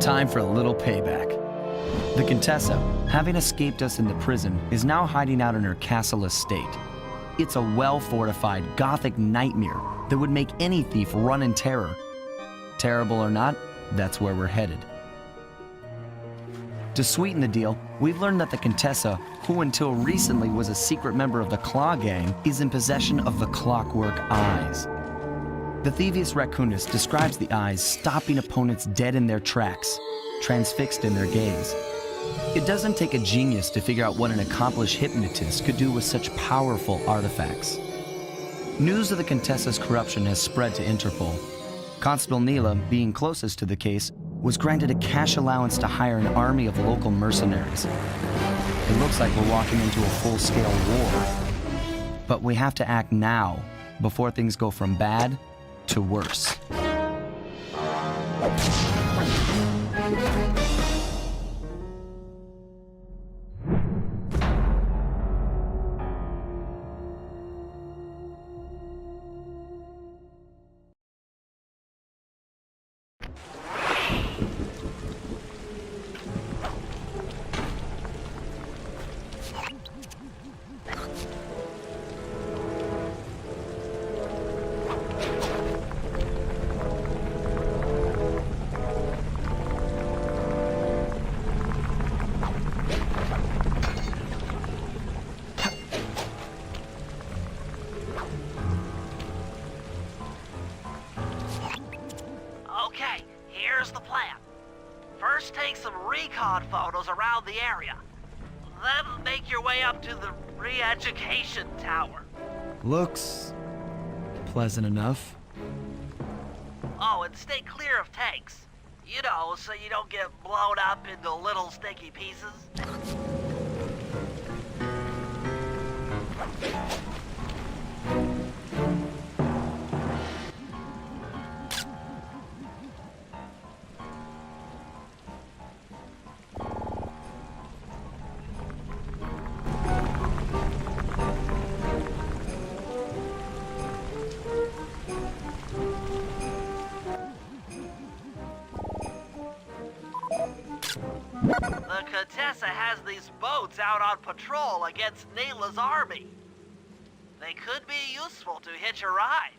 Time for a little payback. The Contessa, having escaped us in the prison, is now hiding out in her castle estate. It's a well-fortified Gothic nightmare that would make any thief run in terror. Terrible or not, that's where we're headed. To sweeten the deal, we've learned that the Contessa, who until recently was a secret member of the Klaww Gang, is in possession of the Clockwerk eyes. The Thievius Raccoonus describes the eyes stopping opponents dead in their tracks, transfixed in their gaze. It doesn't take a genius to figure out what an accomplished hypnotist could do with such powerful artifacts. News of the Contessa's corruption has spread to Interpol. Constable Neela, being closest to the case, was granted a cash allowance to hire an army of local mercenaries. It looks like we're walking into a full-scale war. But we have to act now, before things go from bad to worse. Okay, here's the plan. First take some recon photos around the area. Then make your way up to the re-education tower. Looks pleasant enough. Oh, and stay clear of tanks. You know, so you don't get blown up into little sticky pieces. The Contessa has these boats out on patrol against Neela's army. They could be useful to hitch a ride.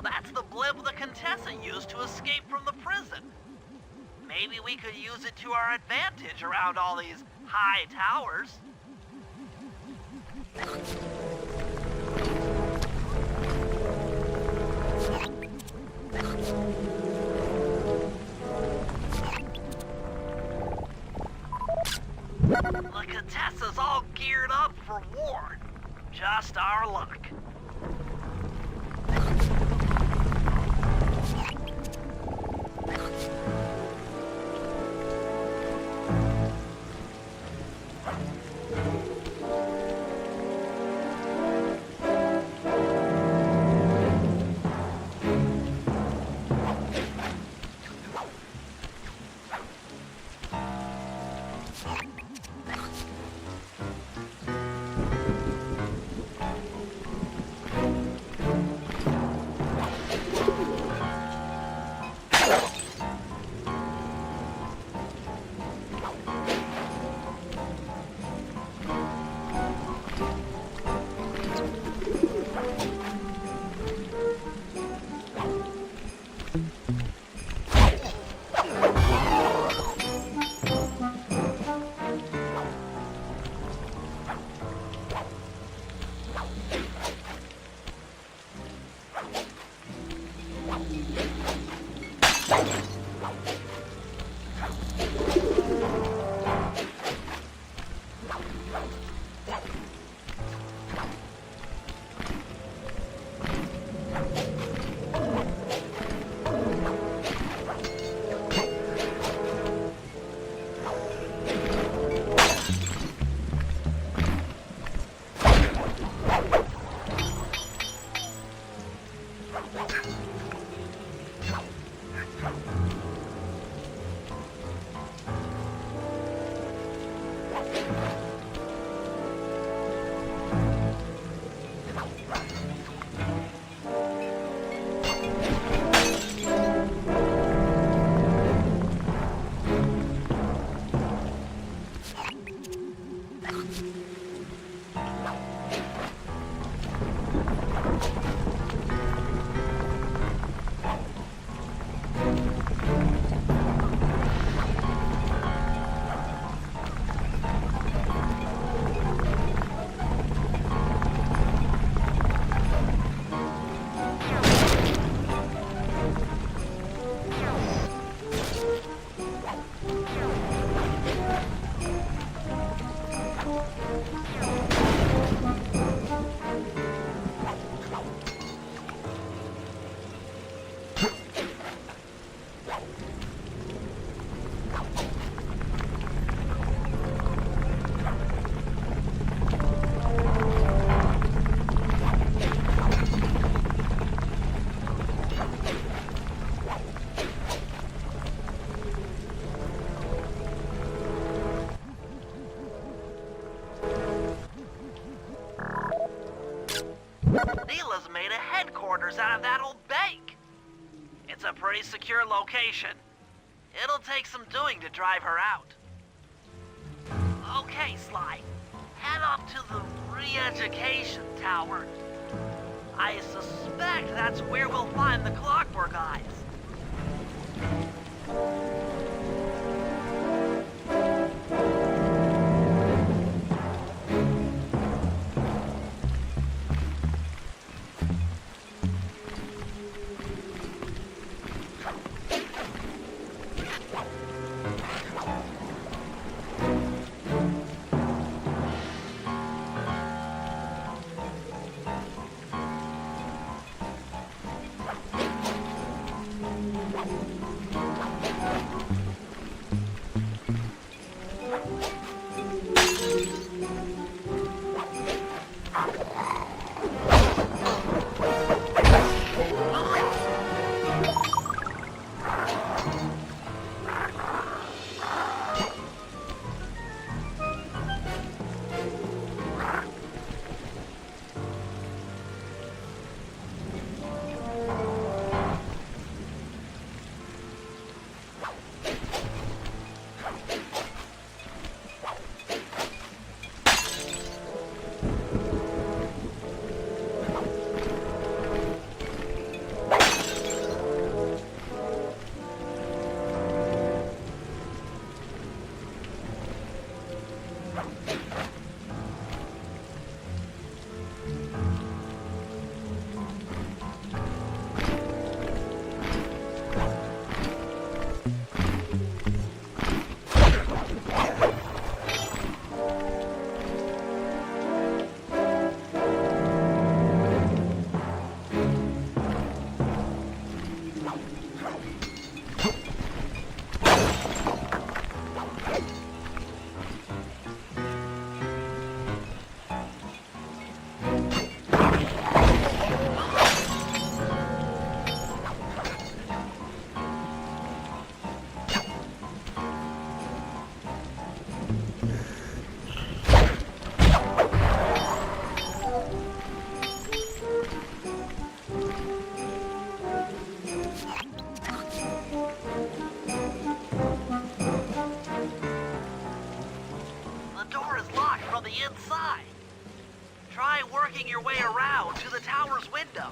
That's the blimp the Contessa used to escape from the prison. Maybe we could use it to our advantage around all these high towers. The Contessa's all geared up for war. Just our luck. Neela's made a headquarters out of that old bank. It's a pretty secure location. It'll take some doing to drive her out. Okay, Sly. Head up to the re-education tower. I suspect that's where we'll find the Clockwerk eyes. Inside. Try working your way around to the tower's window.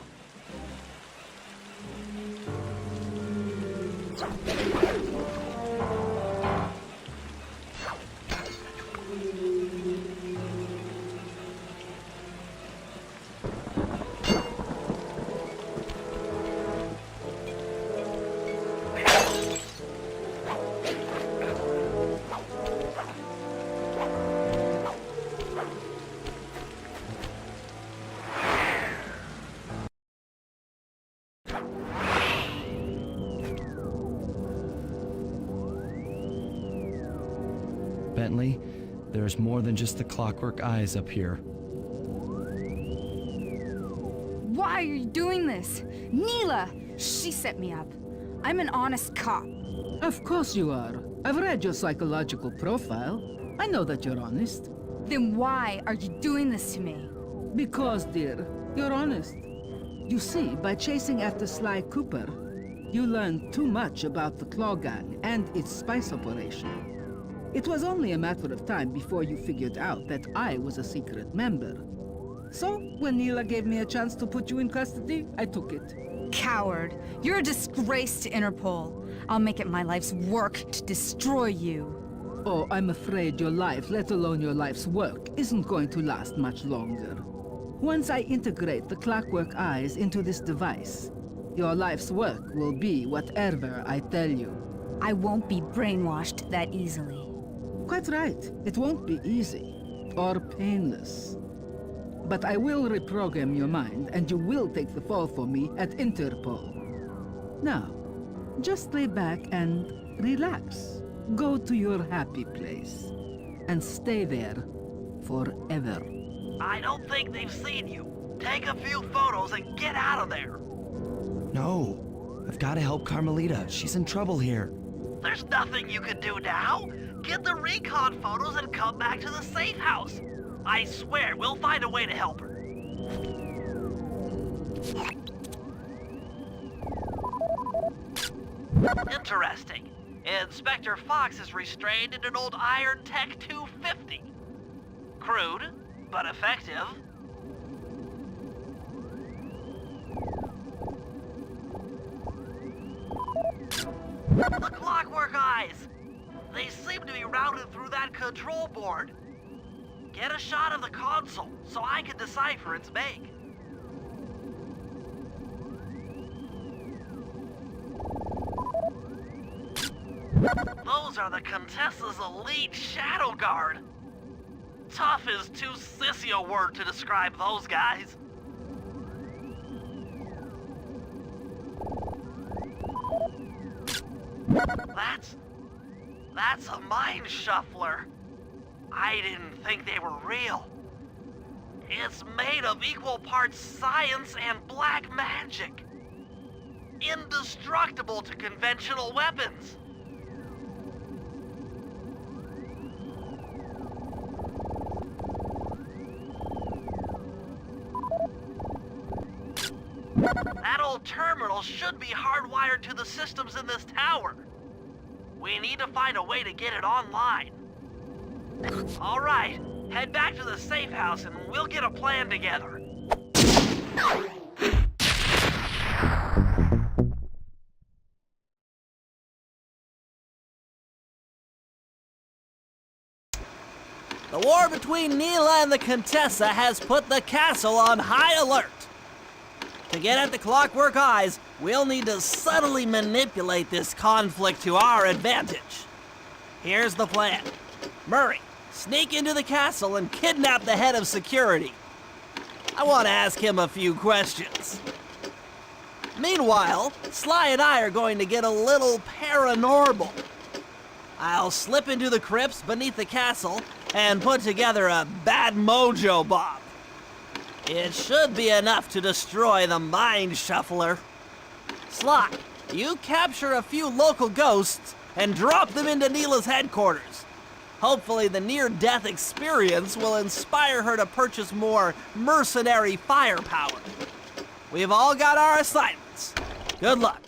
there's more than just the Clockwerk eyes up here. Why are you doing this? Neela! She set me up. I'm an honest cop. Of course you are. I've read your psychological profile. I know that you're honest. Then why are you doing this to me? Because, dear, you're honest. You see, by chasing after Sly Cooper, you learned too much about the Klaww Gang and its spice operation. It was only a matter of time before you figured out that I was a secret member. So, when Neela gave me a chance to put you in custody, I took it. Coward. You're a disgrace to Interpol. I'll make it my life's work to destroy you. Oh, I'm afraid your life, let alone your life's work, isn't going to last much longer. Once I integrate the Clockwerk eyes into this device, your life's work will be whatever I tell you. I won't be brainwashed that easily. Quite right. It won't be easy. Or painless. But I will reprogram your mind, and you will take the fall for me at Interpol. Now, just lay back and relax. Go to your happy place. And stay there forever. I don't think they've seen you. Take a few photos and get out of there. No, I've got to help Carmelita. She's in trouble here. There's nothing you can do now. Get the recon photos and come back to the safe house. I swear, we'll find a way to help her. Interesting. Inspector Fox is restrained in an old Iron Tech 250. Crude, but effective. The Clockwerk eyes! They seem to be routed through that control board. Get a shot of the console so I can decipher its make. Those are the Contessa's elite shadow guard. Tough is too sissy a word to describe those guys. That's a mind shuffler. I didn't think they were real. It's made of equal parts science and black magic. Indestructible to conventional weapons. That old terminal should be hardwired to the systems in this tower. We need to find a way to get it online. All right, head back to the safe house and we'll get a plan together. The war between Neela and the Contessa has put the castle on high alert. To get at the Clockwerk eyes, we'll need to subtly manipulate this conflict to our advantage. Here's the plan. Murray, sneak into the castle and kidnap the head of security. I want to ask him a few questions. Meanwhile, Sly and I are going to get a little paranormal. I'll slip into the crypts beneath the castle and put together a bad mojo bomb. It should be enough to destroy the mind shuffler. Sly, you capture a few local ghosts and drop them into Neela's headquarters. Hopefully the near-death experience will inspire her to purchase more mercenary firepower. We've all got our assignments. Good luck.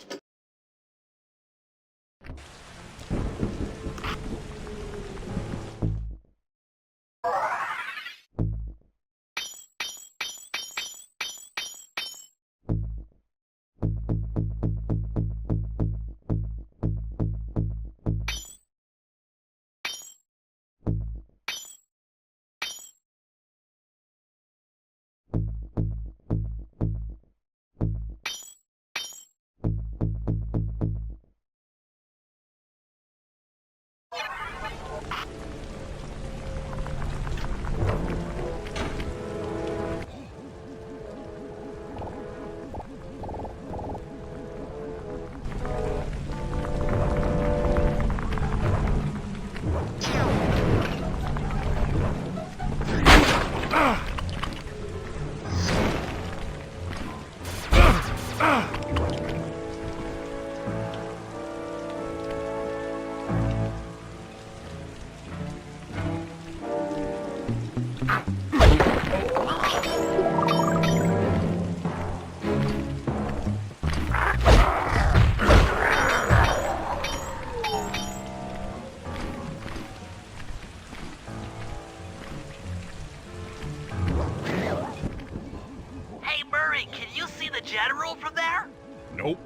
general from there? Nope.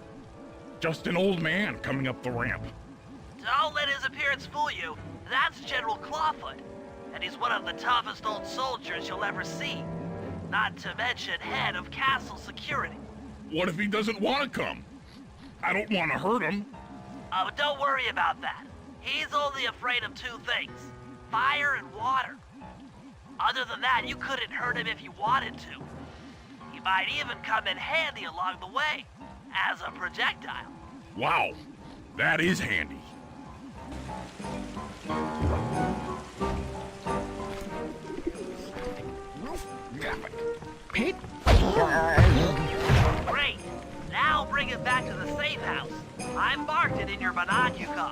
Just an old man coming up the ramp. Don't let his appearance fool you. That's General Clawfoot, and he's one of the toughest old soldiers you'll ever see. Not to mention head of castle security. What if he doesn't want to come? I don't want to hurt him. Oh, don't worry about that. He's only afraid of two things, fire and water. Other than that, you couldn't hurt him if you wanted to. He might even come in handy along the way, as a projectile. Wow, that is handy. Great. Now bring it back to the safe house. I marked it in your binocular.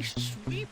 Sweep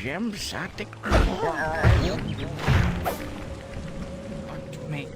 Gem Satic. Me.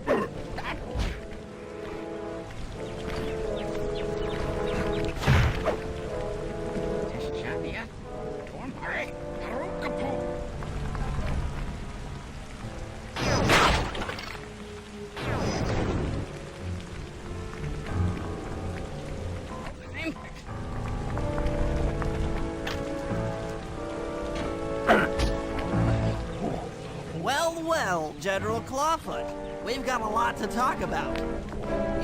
Well, General Clawfoot, we've got a lot to talk about.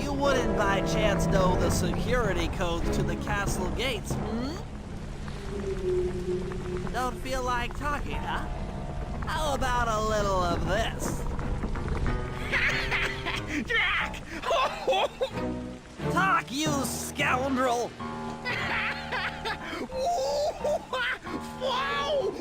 You wouldn't by chance know the security codes to the castle gates, hmm? Don't feel like talking, huh? How about a little of this? Jack! Talk, you scoundrel! Wow!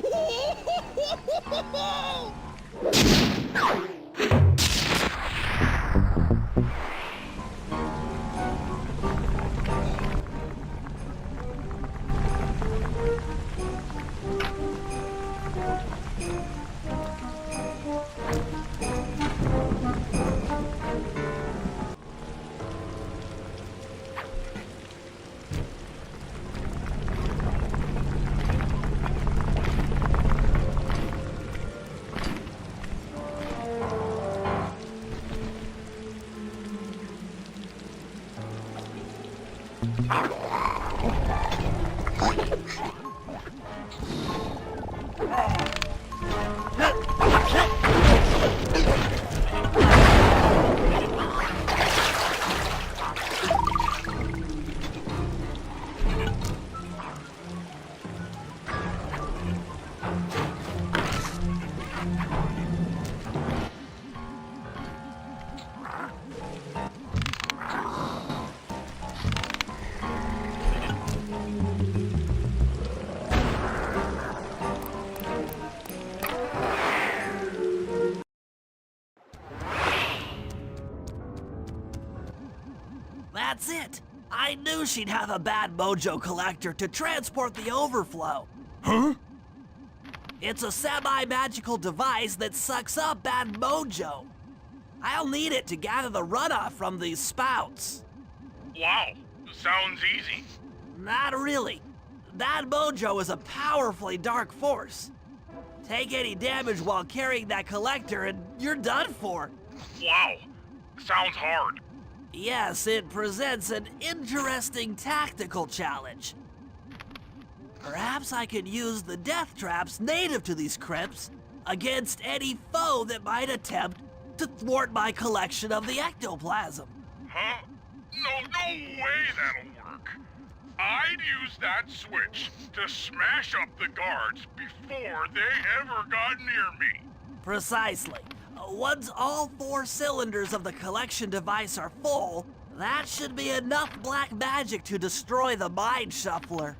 That's it! I knew she'd have a bad mojo collector to transport the overflow. Huh? It's a semi-magical device that sucks up bad mojo. I'll need it to gather the runoff from these spouts. Wow, sounds easy. Not really. That mojo is a powerfully dark force. Take any damage while carrying that collector and you're done for. Wow, sounds hard. Yes, it presents an interesting tactical challenge. Perhaps I could use the death traps native to these crypts against any foe that might attempt to thwart my collection of the ectoplasm. Huh? No way that'll work. I'd use that switch to smash up the guards before they ever got near me. Precisely. Once all 4 cylinders of the collection device are full, that should be enough black magic to destroy the Mind Shuffler.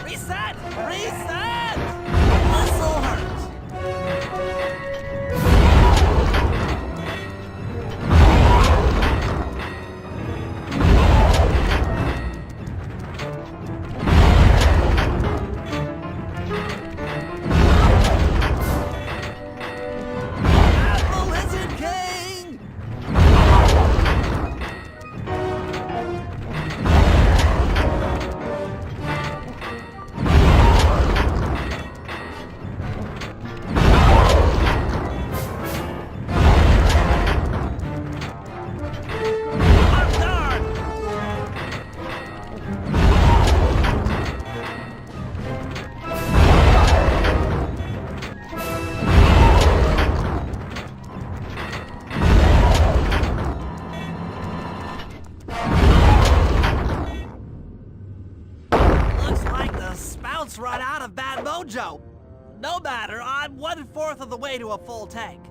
Reset! Reset! This'll hurt. Run out of bad mojo. No matter, I'm 1/4 of the way to a full tank.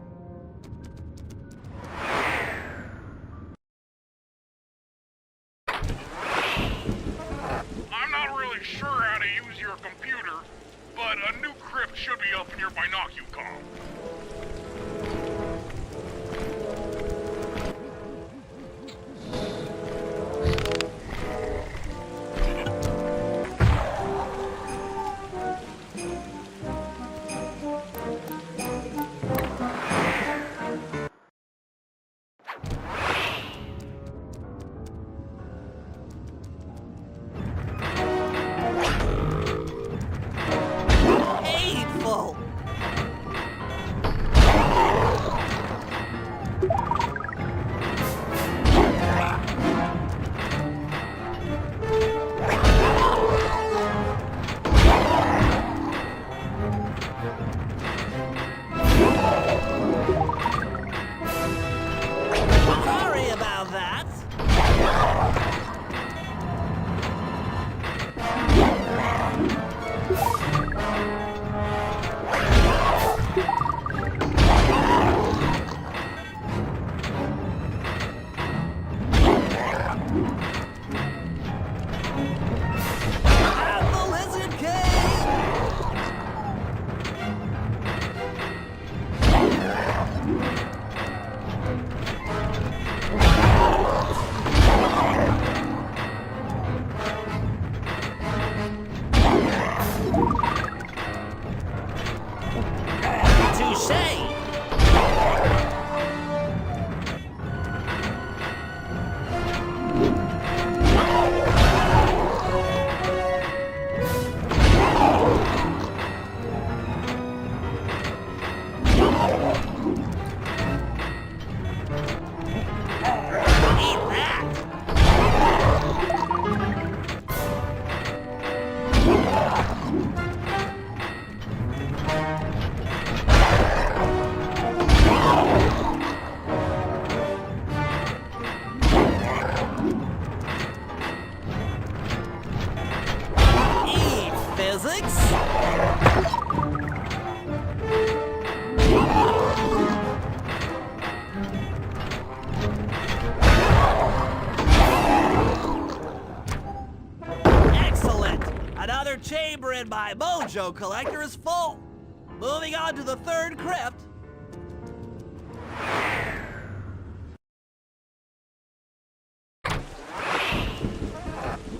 I'm not really sure how to use your computer, but a new crypt should be up in your binocucom. Chamber in my mojo collector is full. Moving on to the third crypt.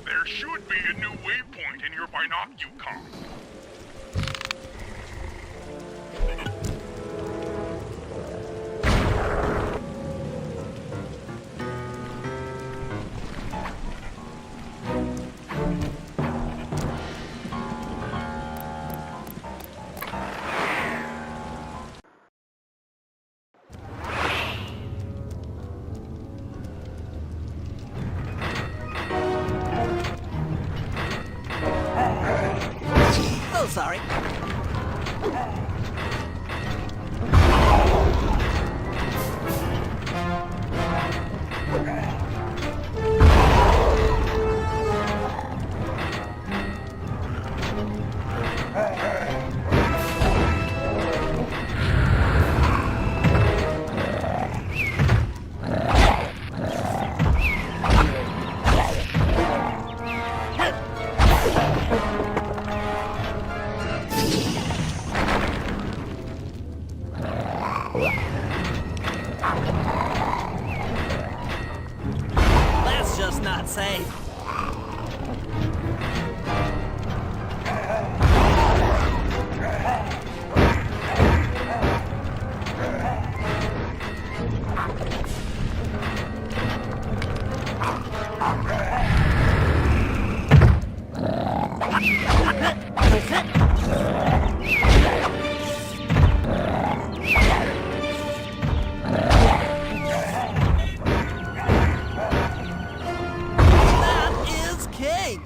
There should be a new waypoint in your binocular. Oh, sorry. That's just not safe. That is king.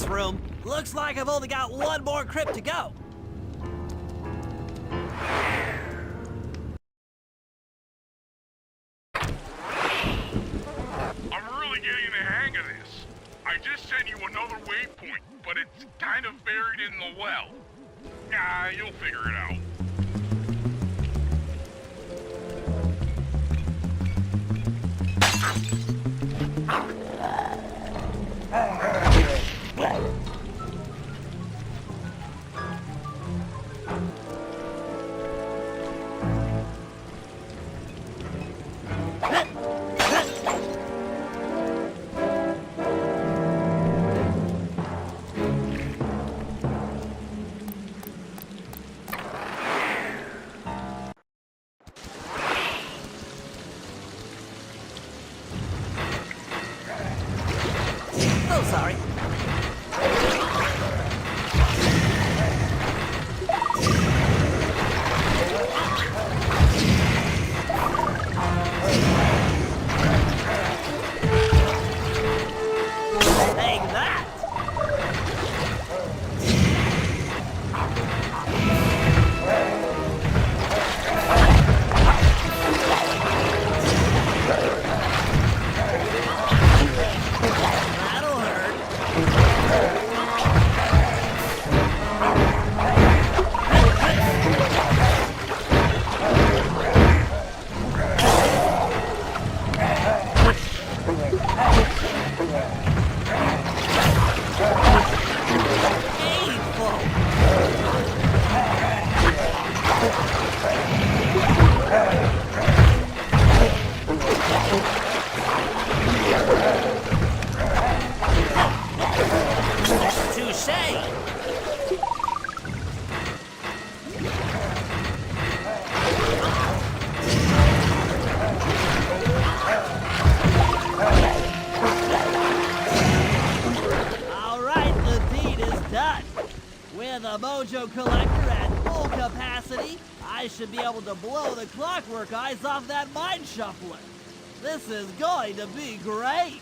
Room. Looks like I've only got one more crypt to go. I'm really getting the hang of this. I just sent you another waypoint, but it's kind of buried in the well. Nah, you'll figure it out. Oh, sorry. Take that! That'll hurt. Painful. Touche. All right, the deed is done. With a mojo collector at full capacity, I I should be able to blow the Clockwerk eyes off that mind shuffler. This is going to be great.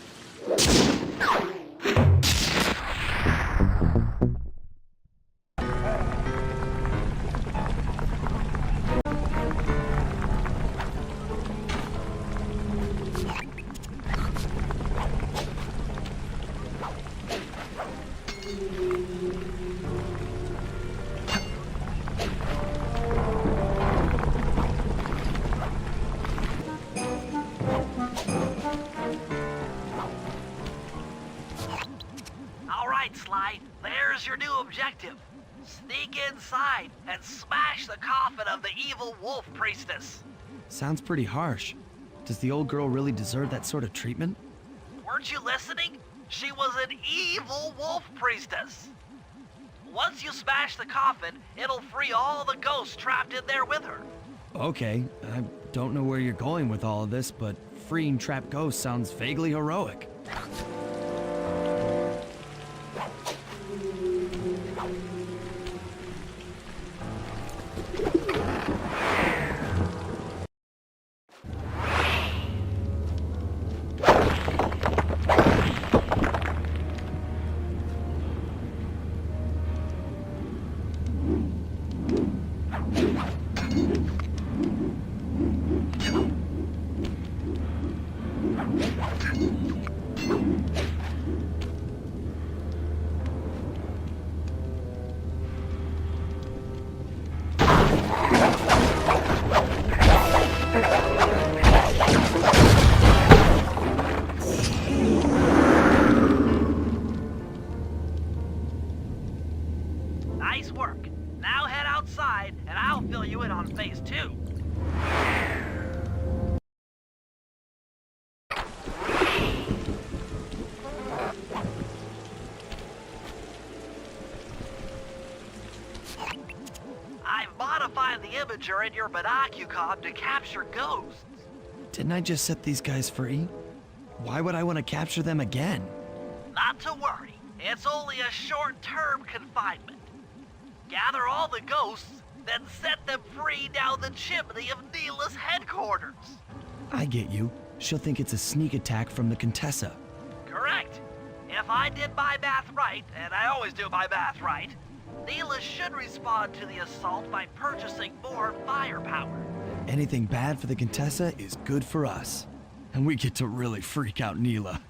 All right, Sly, there's your new objective. Sneak inside and smash the coffin of the evil wolf priestess. Sounds pretty harsh. Does the old girl really deserve that sort of treatment? Weren't you listening? She was an evil wolf priestess. Once you smash the coffin, it'll free all the ghosts trapped in there with her. Okay, I don't know where you're going with all of this, but freeing trapped ghosts sounds vaguely heroic. Nice work. Now head outside and I'll fill you in on phase 2. I've modified the imager in your binocular to capture ghosts. Didn't I just set these guys free? Why would I want to capture them again? Not to worry, it's only a short-term confinement. Gather all the ghosts, then set them free down the chimney of Neela's headquarters. I get you. She'll think it's a sneak attack from the Contessa. Correct. If I did my math right, and I always do my math right, Neela should respond to the assault by purchasing more firepower. Anything bad for the Contessa is good for us. And we get to really freak out Neela.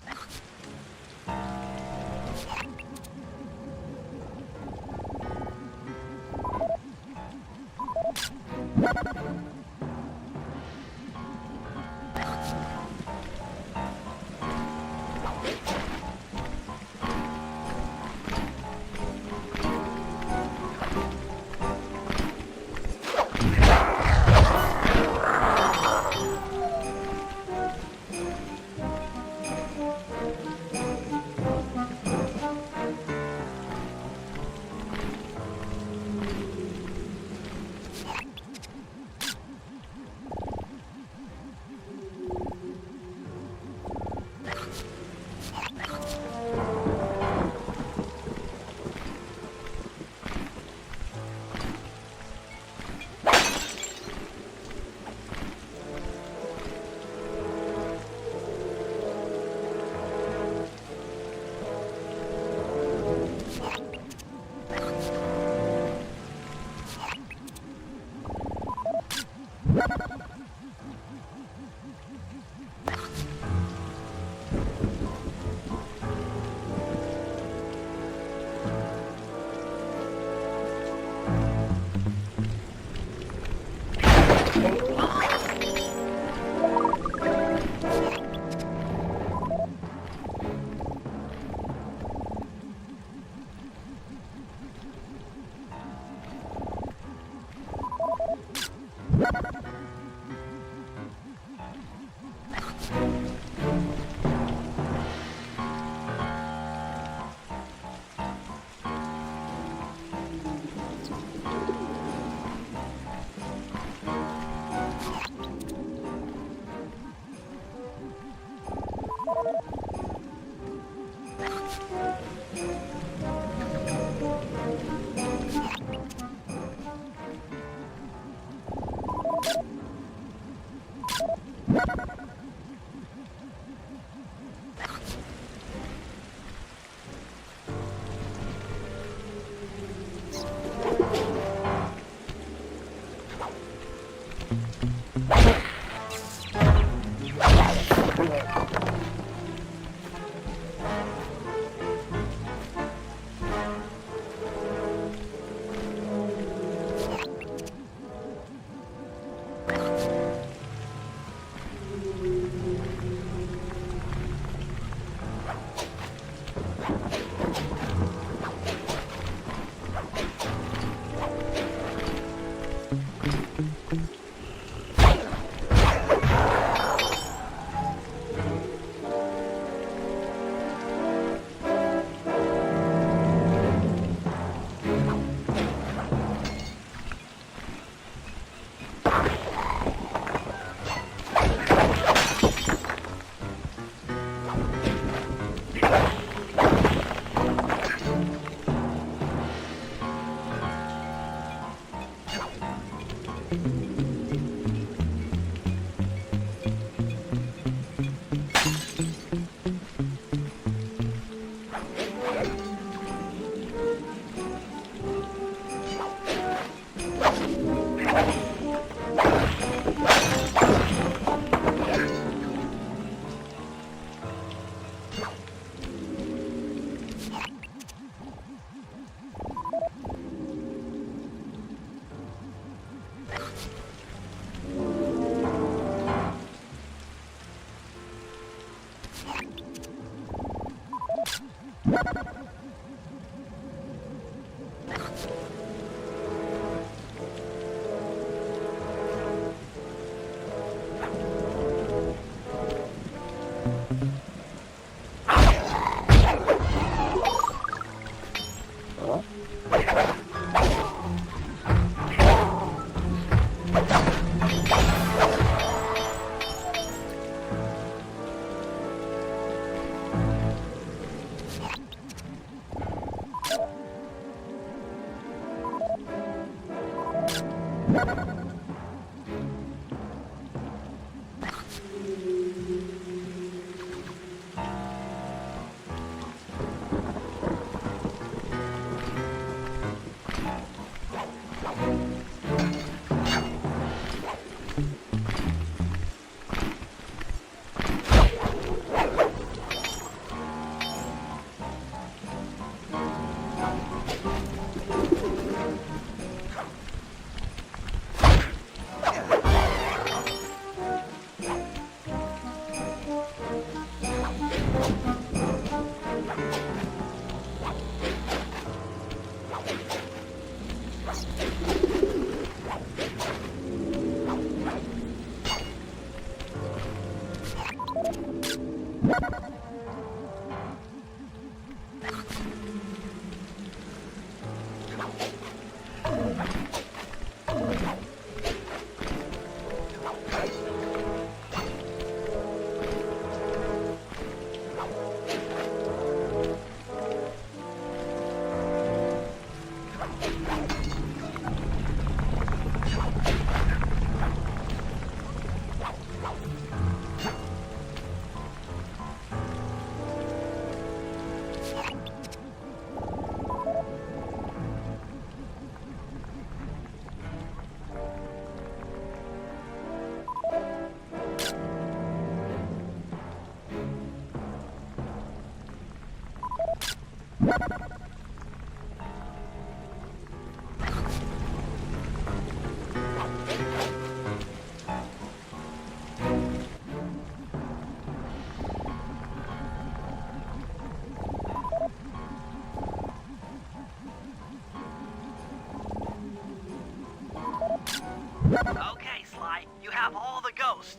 Okay, Sly, you have all the ghosts.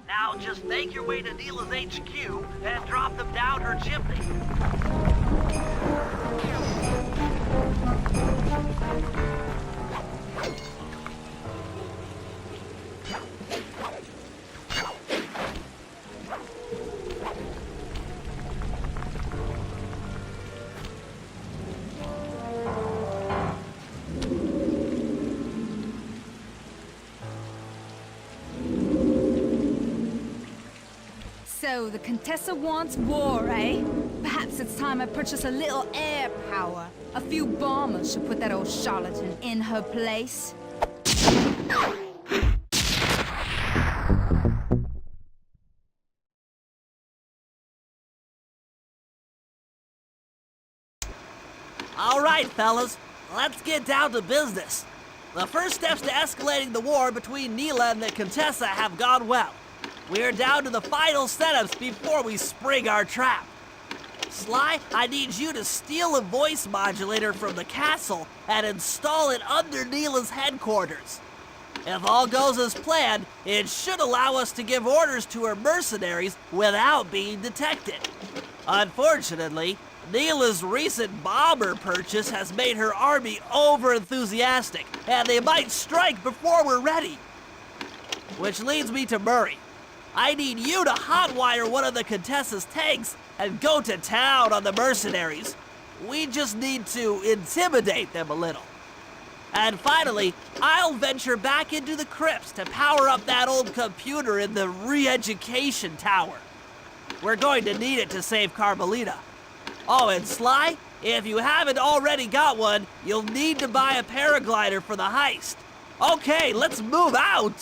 Now just make your way to Neela's HQ and drop them down her chimney. So, the Contessa wants war, eh? Perhaps it's time I purchase a little air power. A few bombers should put that old charlatan in her place. All right, fellas, let's get down to business. The first steps to escalating the war between Neela and the Contessa have gone well. We're down to the final setups before we spring our trap. Sly, I need you to steal a voice modulator from the castle and install it under Neela's headquarters. If all goes as planned, it should allow us to give orders to her mercenaries without being detected. Unfortunately, Neela's recent bomber purchase has made her army over-enthusiastic, and they might strike before we're ready. Which leads me to Murray. I need you to hotwire one of the Contessa's tanks and go to town on the mercenaries. We just need to intimidate them a little. And finally, I'll venture back into the crypts to power up that old computer in the re-education tower. We're going to need it to save Carmelita. Oh, and Sly, if you haven't already got one, you'll need to buy a paraglider for the heist. Okay, let's move out!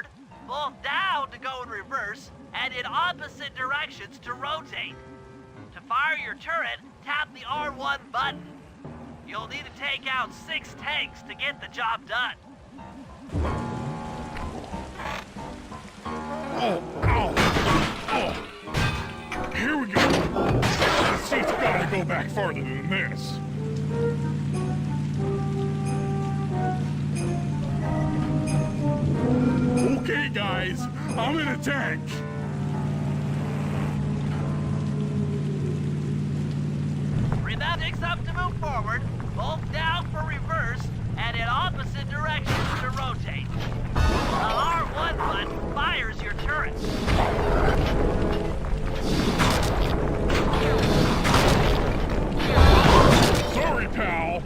forward, both down to go in reverse, and in opposite directions to rotate. To fire your turret, tap the R1 button. You'll need to take out 6 tanks to get the job done. Here we go. The seat's gotta go back farther than this. Okay, guys, I'm in a tank. Remember, sticks up to move forward, both down for reverse, and in opposite directions to rotate. The R1 button fires your turret. Sorry, pal.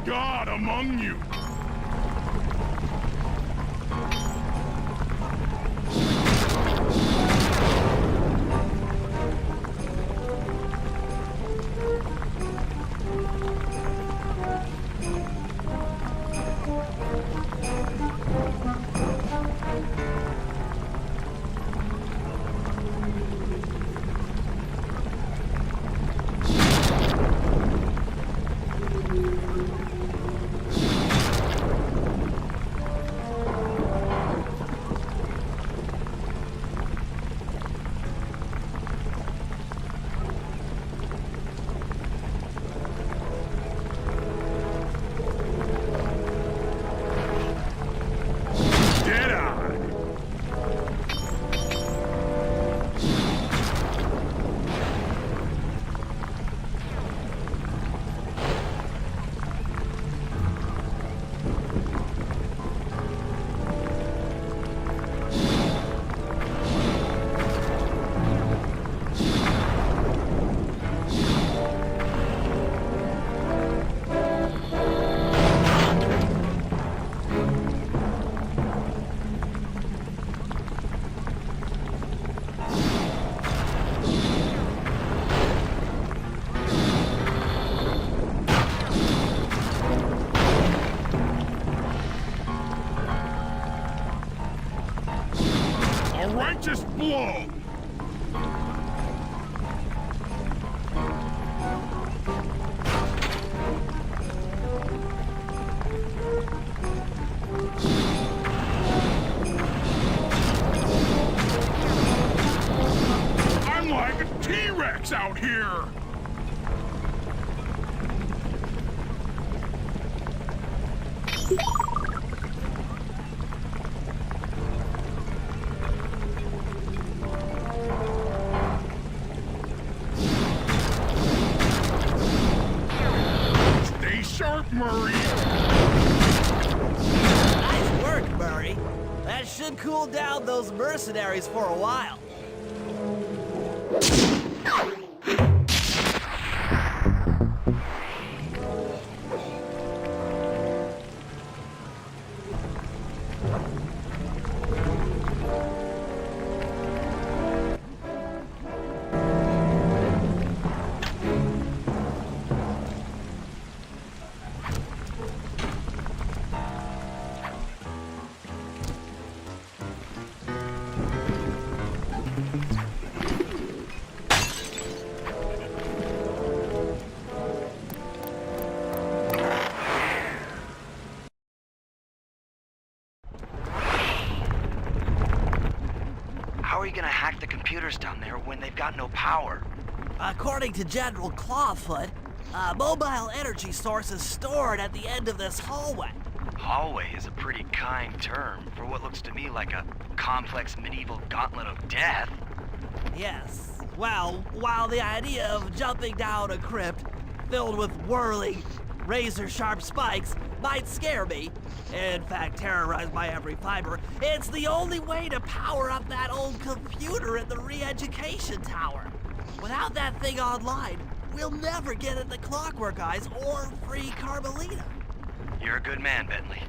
God among you. Just blow! I'm like a T-Rex out here! Murray! Nice work, Murray. That should cool down those mercenaries for a while. How are you gonna hack the computers down there when they've got no power? According to General Clawfoot, a mobile energy source is stored at the end of this hallway. Hallway is a pretty kind term for what looks to me like a complex medieval gauntlet of death. Yes. Well, while the idea of jumping down a crypt filled with whirling, razor-sharp spikes might scare me, in fact terrorize my every fiber, it's the only way to power up that old computer in the re-education tower. Without that thing online, we'll never get at the Clockwerk Eyes or free Carmelita. You're a good man, Bentley.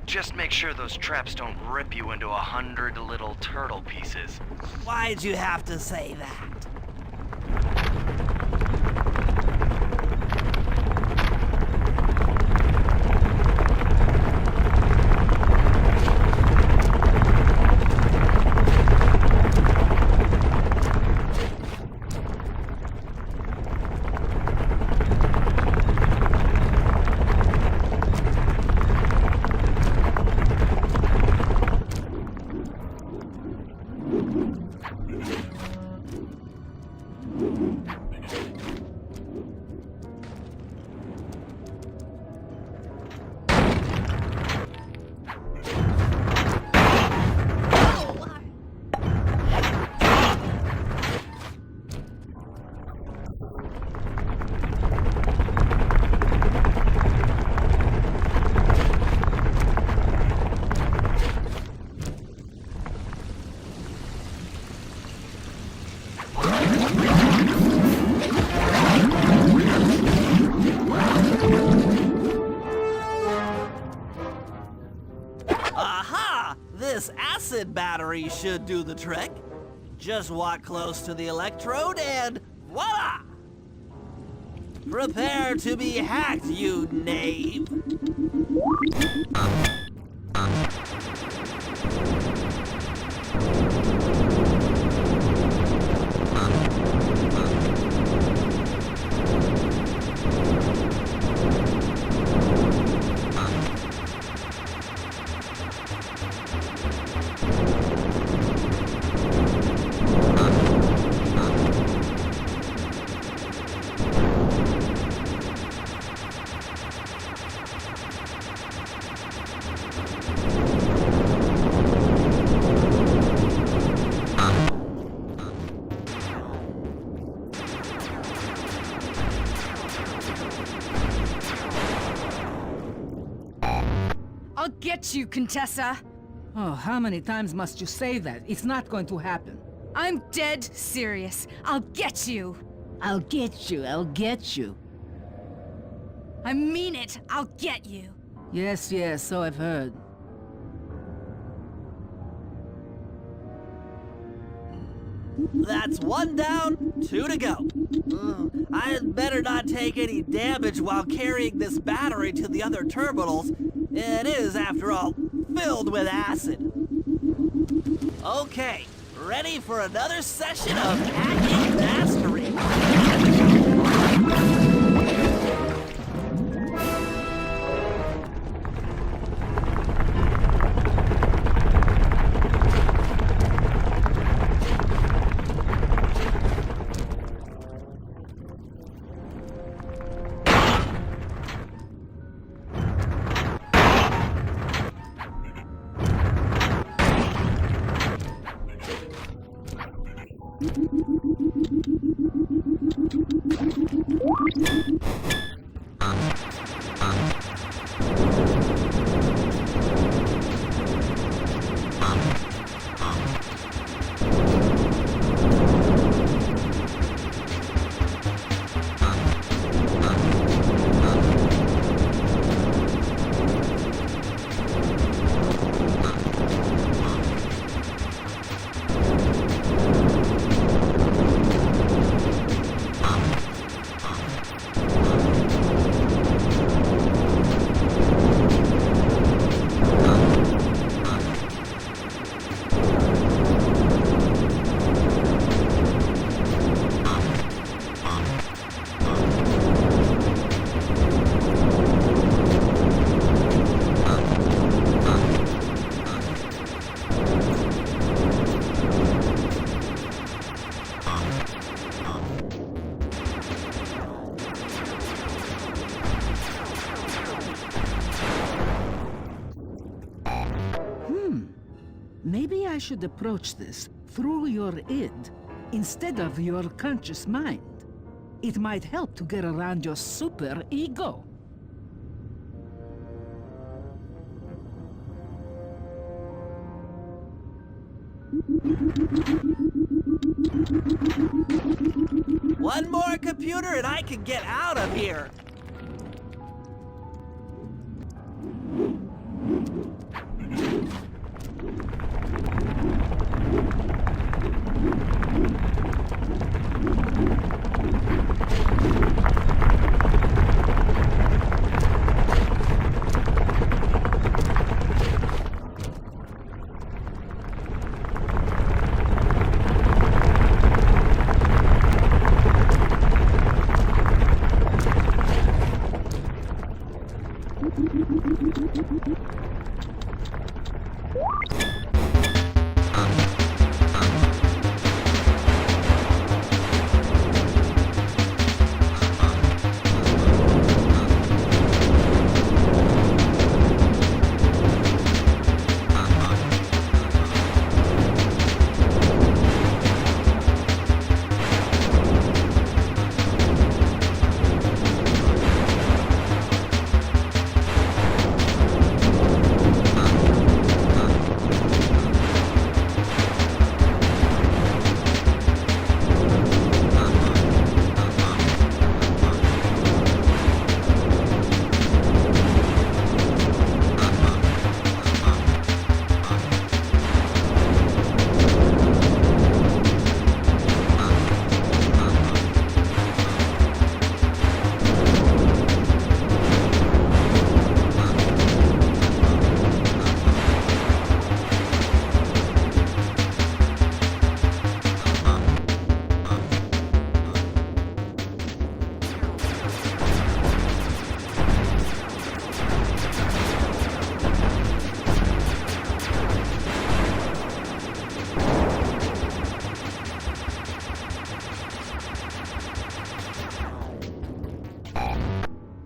Just make sure those traps don't rip you into 100 little turtle pieces. Why'd you have to say that? Aha! This acid battery should do the trick. Just walk close to the electrode and voila! Prepare to be hacked, you knave! I'll get you, Contessa. Oh, how many times must you say that? It's not going to happen. I'm dead serious. I'll get you. I'll get you, I'll get you. I mean it. I'll get you. Yes, yes, so I've heard. That's 1 down, 2 to go. I'd better not take any damage while carrying this battery to the other terminals. It is, after all, filled with acid. Okay, ready for another session of hacking mastery. Maybe I should approach this through your id instead of your conscious mind. It might help to get around your super ego. One more computer and I can get out of here.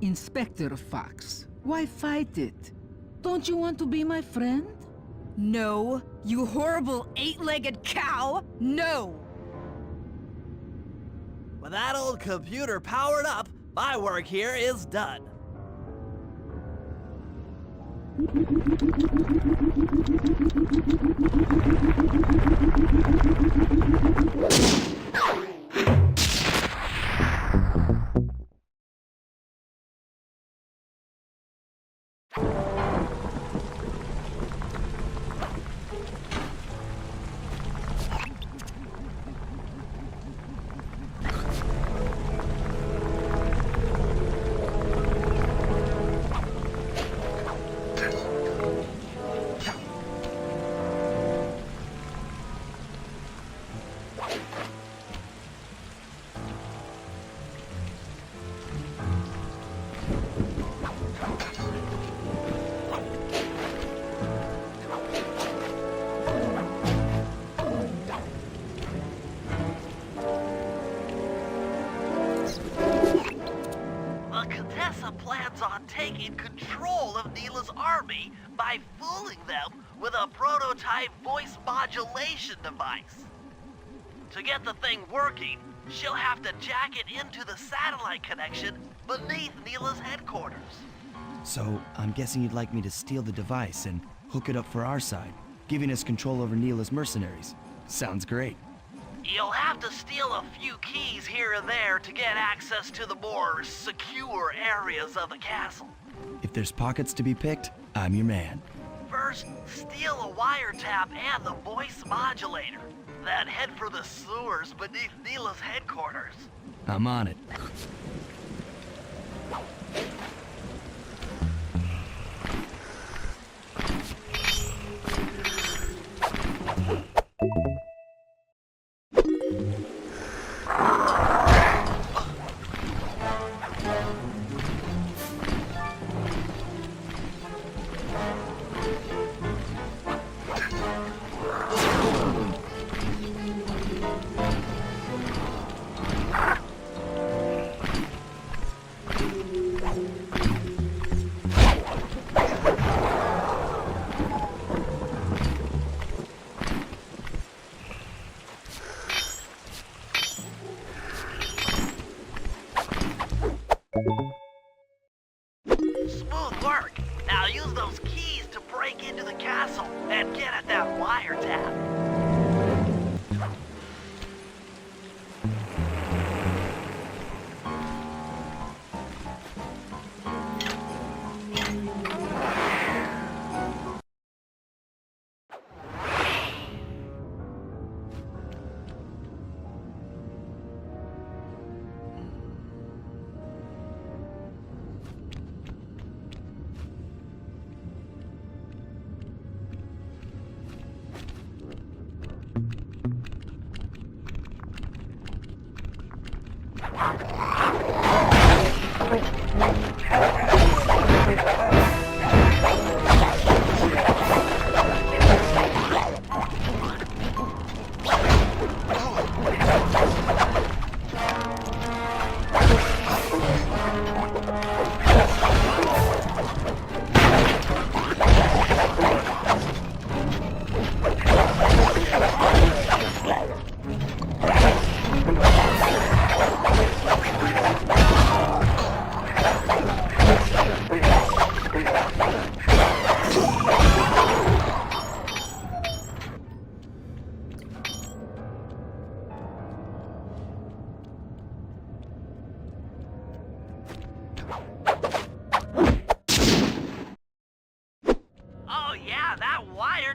Inspector Fox, why fight it? Don't you want to be my friend? No, you horrible eight-legged cow! No! With that old computer powered up, my work here is done. Plans on taking control of Neela's army by fooling them with a prototype voice modulation device. To get the thing working, she'll have to jack it into the satellite connection beneath Neela's headquarters. So, I'm guessing you'd like me to steal the device and hook it up for our side, giving us control over Neela's mercenaries. Sounds great. You'll have to steal a few keys here and there to get access to the more secure areas of the castle. If there's pockets to be picked, I'm your man. First, steal a wiretap and the voice modulator. Then head for the sewers beneath Neela's headquarters. I'm on it.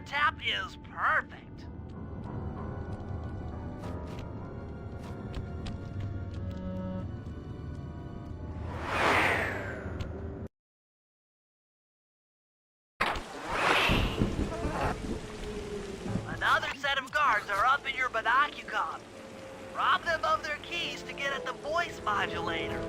tap is perfect. Another set of guards are up in your binocular. Rob them of their keys to get at the voice modulator.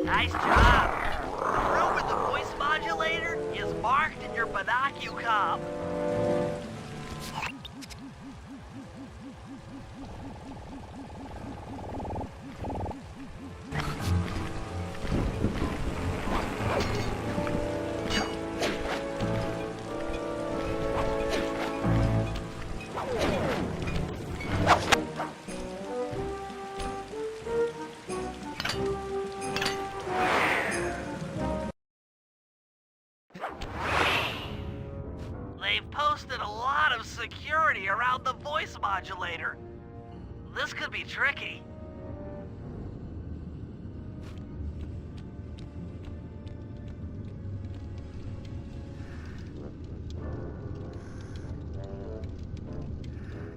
Nice job. The room with the voice modulator is marked in your binocular. They've posted a lot of security around the voice modulator. This could be tricky.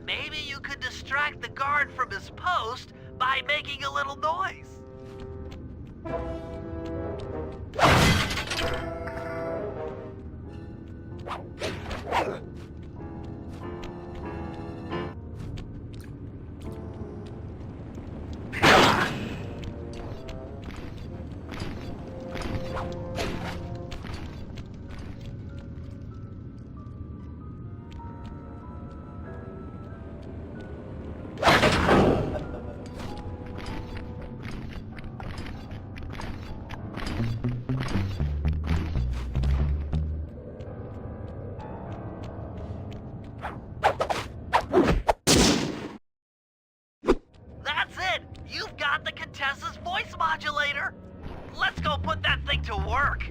Maybe you could distract the guard from his post by making a little noise. That's it! You've got the Contessa's voice modulator! Let's go put that thing to work!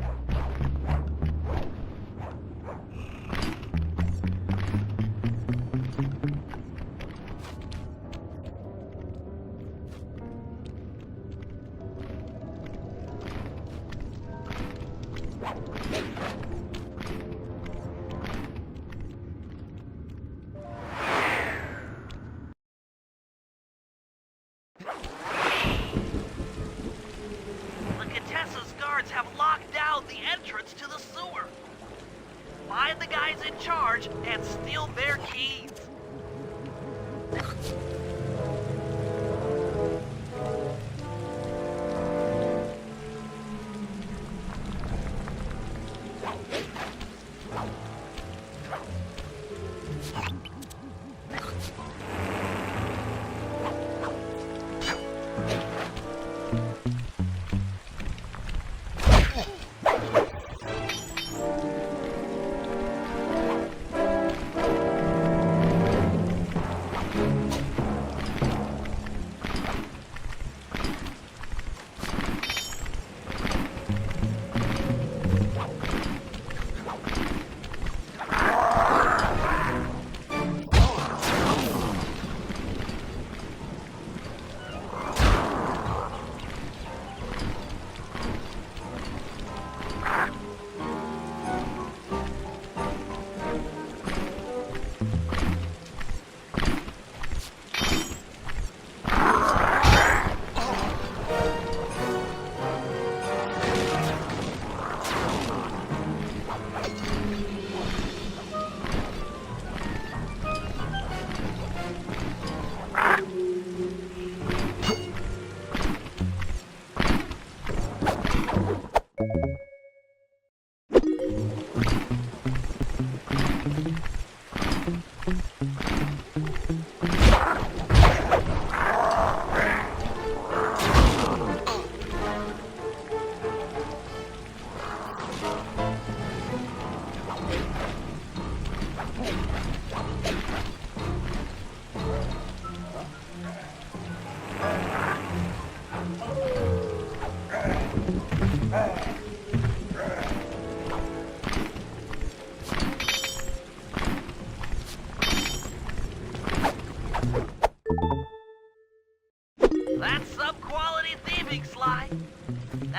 The Contessa's guards have locked down the entrance to the sewer. Find the guys in charge and steal their keys.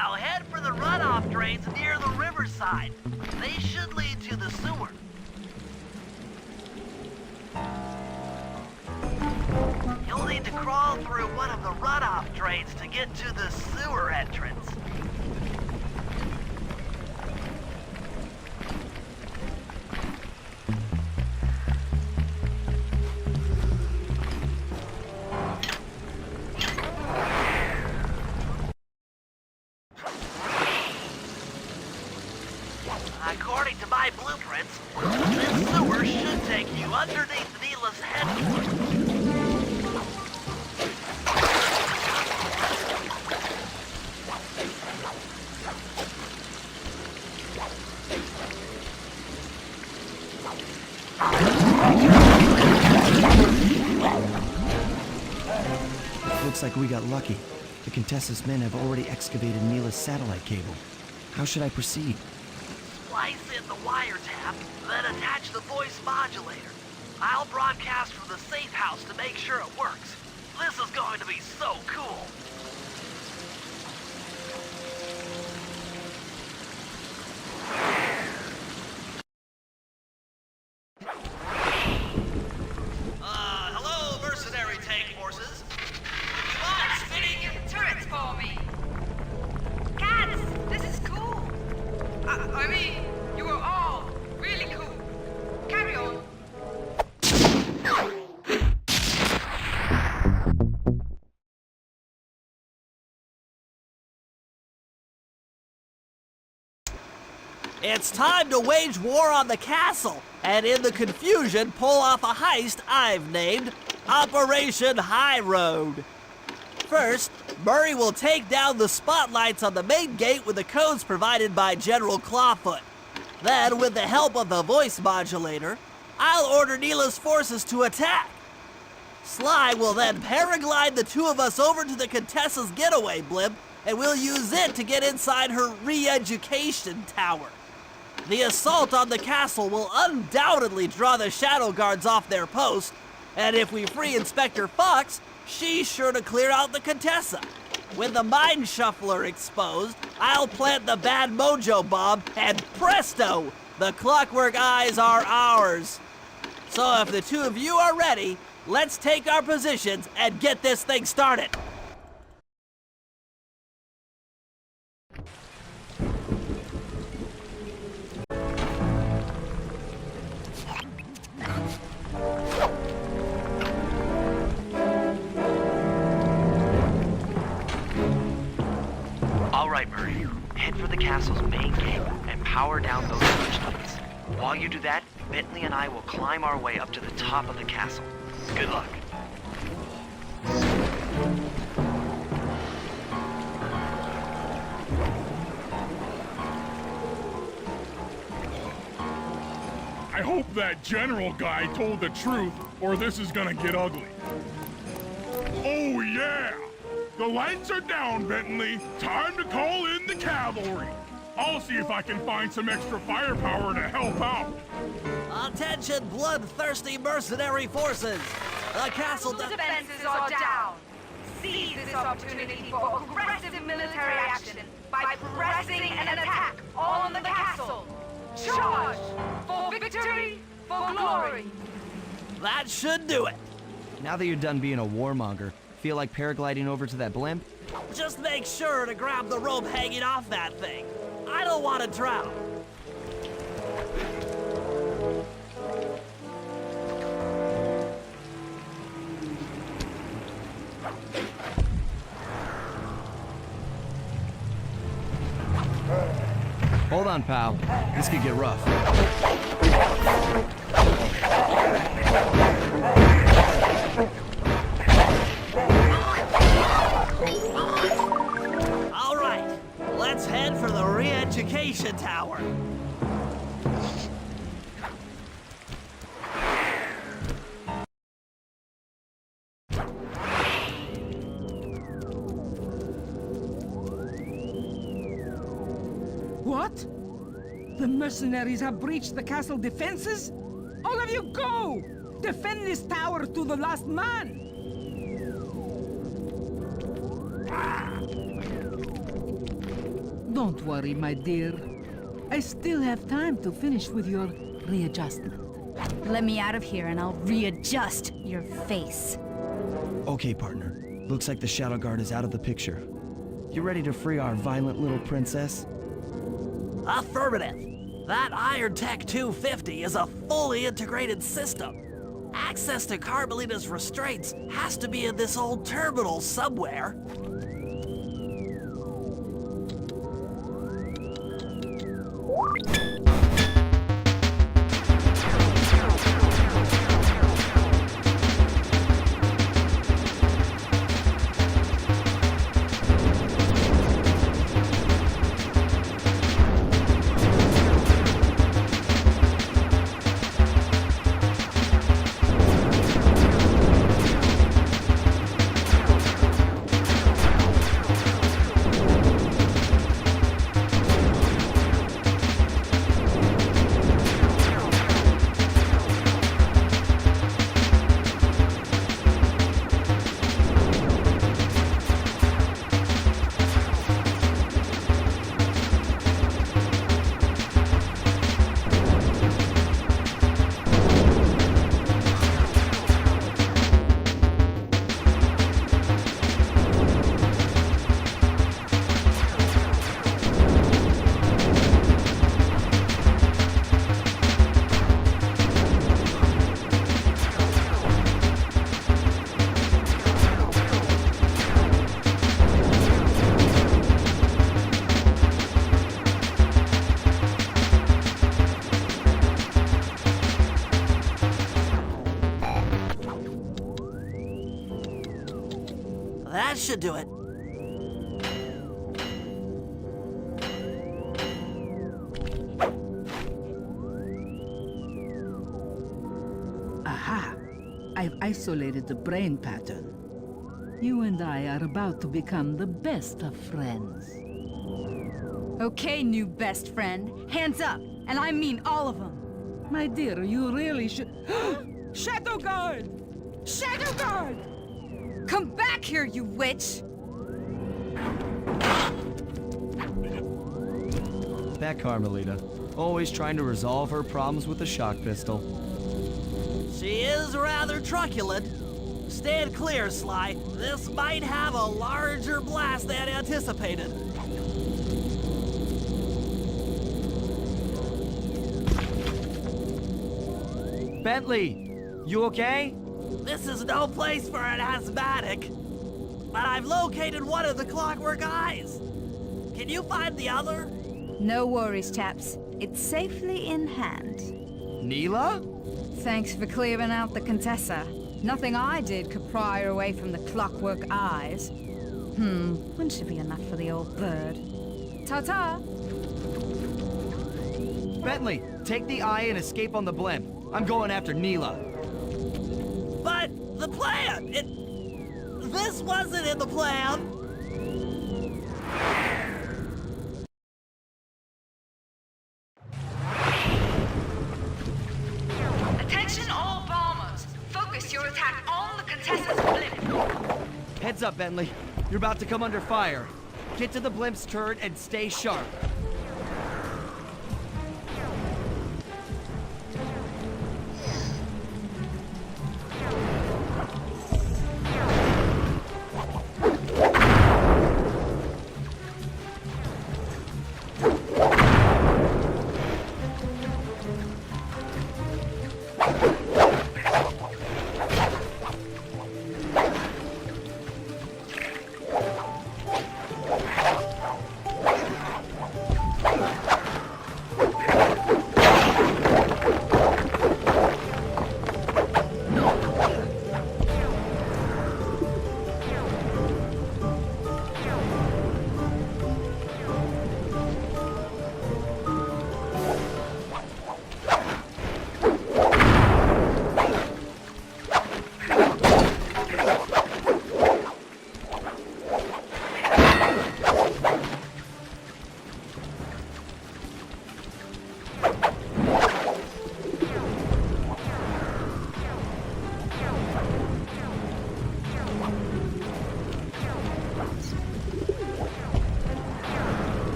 Now head for the runoff drains near the riverside. They should lead to the sewer. You'll need to crawl through one of the runoff drains to get to the sewer entrance. According to my blueprints, this sewer should take you underneath Neela's headquarters. Looks like we got lucky. The Contessa's men have already excavated Neela's satellite cable. How should I proceed? Splice in the wiretap, then attach the voice modulator. I'll broadcast from the safe house to make sure it works. This is going to be so cool. Hello, mercenary tank forces. You mind spinning your Turrets for me! Cats, this is cool! I mean, you are all really cool. Carry on. It's time to wage war on the castle, and in the confusion, pull off a heist I've named Operation High Road. First, Murray will take down the spotlights on the main gate with the codes provided by General Clawfoot. Then, with the help of the voice modulator, I'll order Neela's forces to attack. Sly will then paraglide the two of us over to the Contessa's getaway blimp, and we'll use it to get inside her re-education tower. The assault on the castle will undoubtedly draw the Shadow Guards off their post, and if we free Inspector Fox, she's sure to clear out the Contessa. With the Mind Shuffler exposed, I'll plant the Bad Mojo bomb, and presto! The Clockwerk eyes are ours. So if the two of you are ready, let's take our positions and get this thing started. All right, Murray. Head for the castle's main gate and power down those searchlights. While you do that, Bentley and I will climb our way up to the top of the castle. Good luck. I hope that general guy told the truth, or this is gonna get ugly. Oh yeah! The lights are down, Bentley. Time to call in the cavalry. I'll see if I can find some extra firepower to help out. Attention, bloodthirsty mercenary forces! The castle Defenses are down. Seize this opportunity for aggressive military action by pressing an attack on the castle. Charge! For victory, for glory! That should do it. Now that you're done being a warmonger, feel like paragliding over to that blimp? Just make sure to grab the rope hanging off that thing. I don't want to drown. Hold on, pal. This could get rough. All right, let's head for the re-education tower. What? The mercenaries have breached the castle defenses? All of you go! Defend this tower to the last man! Don't worry, my dear. I still have time to finish with your readjustment. Let me out of here and I'll readjust your face. Okay, partner. Looks like the Shadow Guard is out of the picture. You ready to free our violent little princess? Affirmative. That Iron Tech 250 is a fully integrated system. Access to Carmelita's restraints has to be in this old terminal somewhere. That should do it. Aha! I've isolated the brain pattern. You and I are about to become the best of friends. Okay, new best friend. Hands up, and I mean all of them. My dear, you really should... Shadow Guard! Shadow Guard! Come back here, you witch! That Carmelita. Always trying to resolve her problems with the shock pistol. She is rather truculent. Stand clear, Sly. This might have a larger blast than anticipated. Bentley! You okay? This is no place for an asthmatic. But I've located one of the Clockwerk eyes. Can you find the other? No worries, chaps. It's safely in hand. Neela? Thanks for clearing out the Contessa. Nothing I did could pry her away from the Clockwerk eyes. One should be enough for the old bird. Ta-ta! Bentley, take the eye and escape on the blimp. I'm going after Neela. But the plan! This wasn't in the plan! Attention all bombers! Focus your attack on the Contessa's blimp. Heads up, Bentley. You're about to come under fire. Get to the blimp's turret and stay sharp.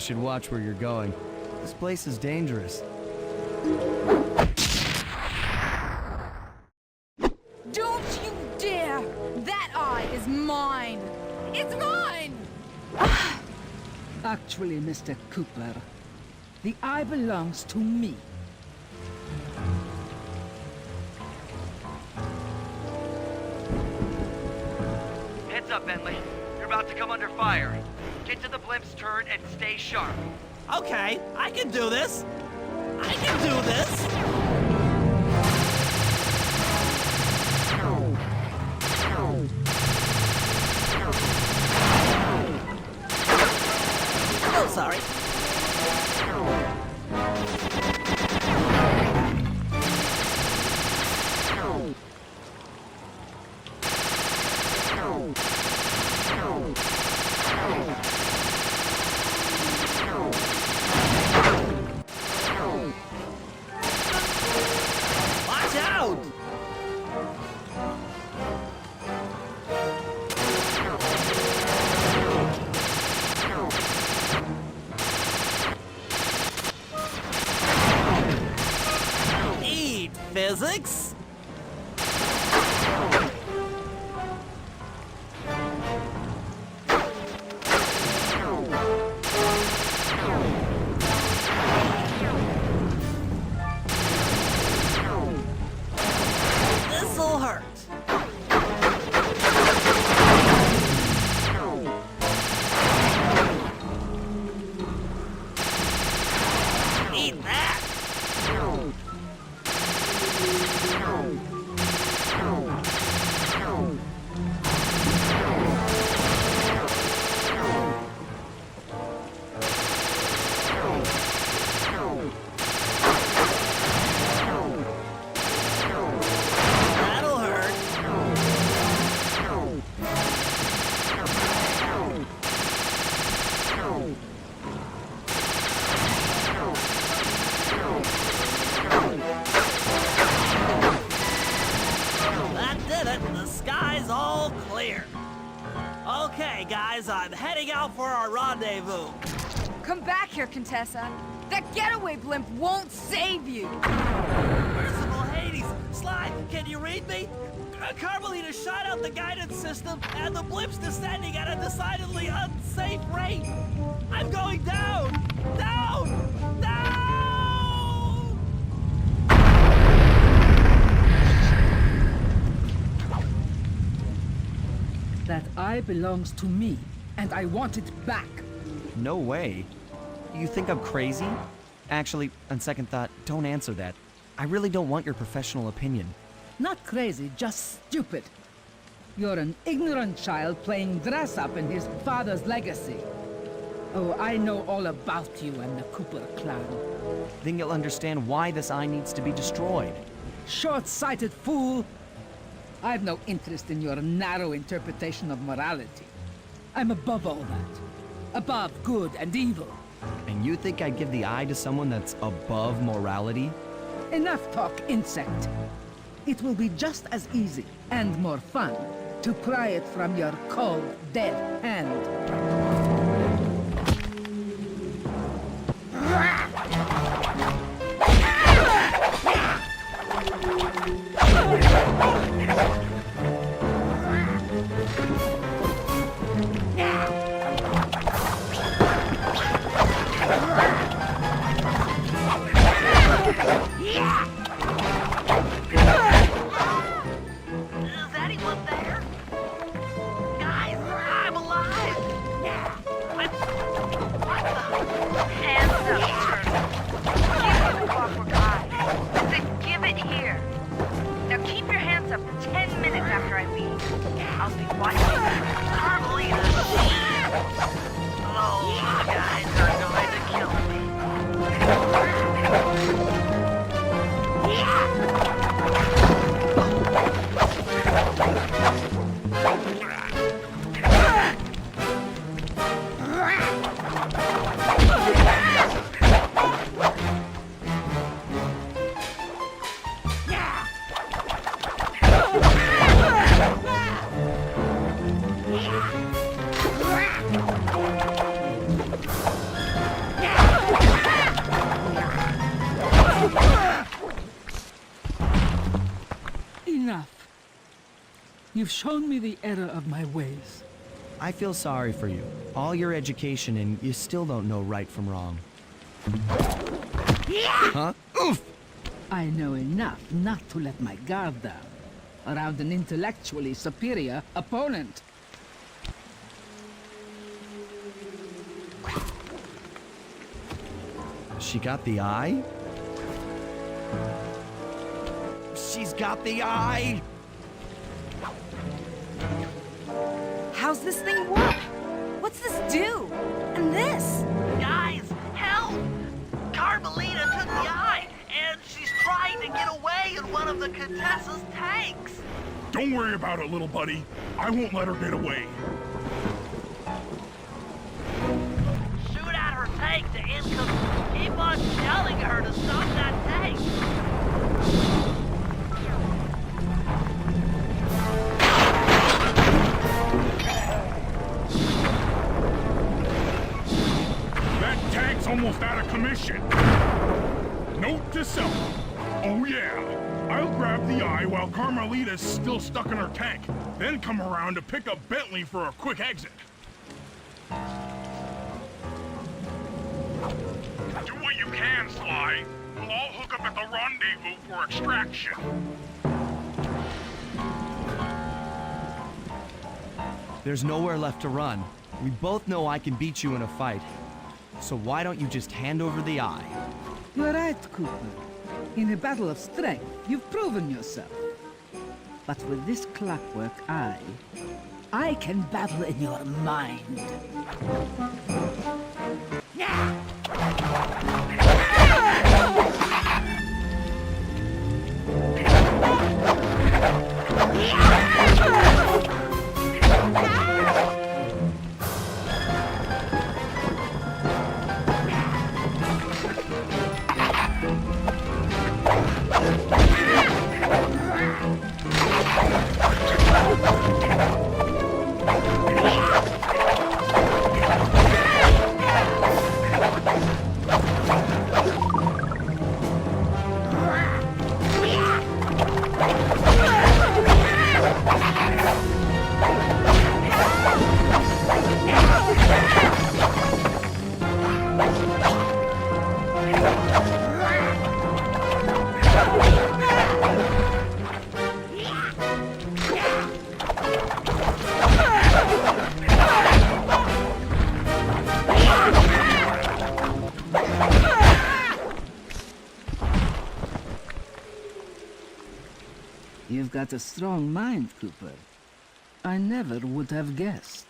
should watch where you're going. This place is dangerous. Don't you dare! That eye is mine! It's mine! Actually, Mr. Cooper, the eye belongs to me. Heads up, Bentley. You're about to come under fire. Get to the blimp's turret and stay sharp. Okay, I can do this. I can do this. Oh, sorry. Watch out! Eat physics? This'll hurt. Eat that. That'll hurt. That did it. The sky's all clear. Okay, guys, I'm heading out for our rendezvous. Come back here, Contessa. That getaway blimp won't save you! Merciful Hades! Sly, can you read me? Carmelita shot out the guidance system, and the blimp's descending at a decidedly unsafe rate. I'm going down! Down! Down! That eye belongs to me, and I want it back. No way. You think I'm crazy? Actually, on second thought, don't answer that. I really don't want your professional opinion. Not crazy, just stupid. You're an ignorant child playing dress-up in his father's legacy. Oh, I know all about you and the Cooper clan. Then you'll understand why this eye needs to be destroyed. Short-sighted fool! I've no interest in your narrow interpretation of morality. I'm above all that. Above good and evil. And you think I'd give the eye to someone that's above morality? Enough talk, insect. It will be just as easy and more fun to pry it from your cold, dead hand. Is anyone there? Guys, I'm alive! Enough. You've shown me the error of my ways. I feel sorry for you. All your education and you still don't know right from wrong. Huh? Oof! I know enough not to let my guard down around an intellectually superior opponent. She got the eye? She's got the eye! How's this thing work? What's this do? And this? Guys, help! Carmelita took the eye, and she's trying to get away in one of the Contessa's tanks. Don't worry about it, little buddy. I won't let her get away. Shoot at her tank to income. Keep on yelling at her to stop that tank. That tank's almost out of commission. Note to self. Oh yeah. I'll grab the eye while Carmelita's still stuck in her tank, then come around to pick up Bentley for a quick exit. Do what you can, Sly. We'll all hook up at the rendezvous for extraction. There's nowhere left to run. We both know I can beat you in a fight. So why don't you just hand over the eye? You're right, Cooper. In a battle of strength, you've proven yourself. But with this Clockwerk eye, I can battle in your mind. You've got a strong mind, Cooper. I never would have guessed.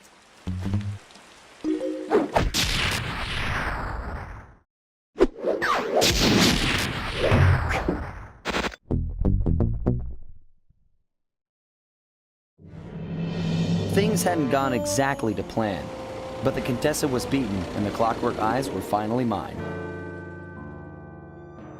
Things hadn't gone exactly to plan, but the Contessa was beaten and the Clockwerk eyes were finally mine.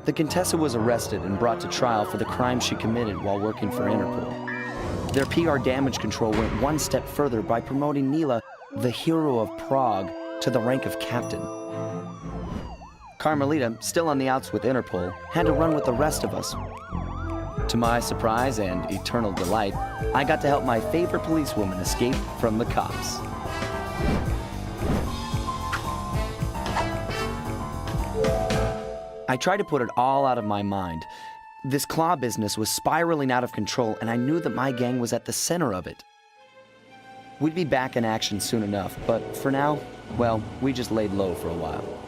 The Contessa was arrested and brought to trial for the crime she committed while working for Interpol. Their PR damage control went one step further by promoting Nila, the hero of Prague, to the rank of captain. Carmelita, still on the outs with Interpol, had to run with the rest of us. To my surprise and eternal delight, I got to help my favorite policewoman escape from the cops. I tried to put it all out of my mind. This Klaww business was spiraling out of control, and I knew that my gang was at the center of it. We'd be back in action soon enough, but for now, well, we just laid low for a while.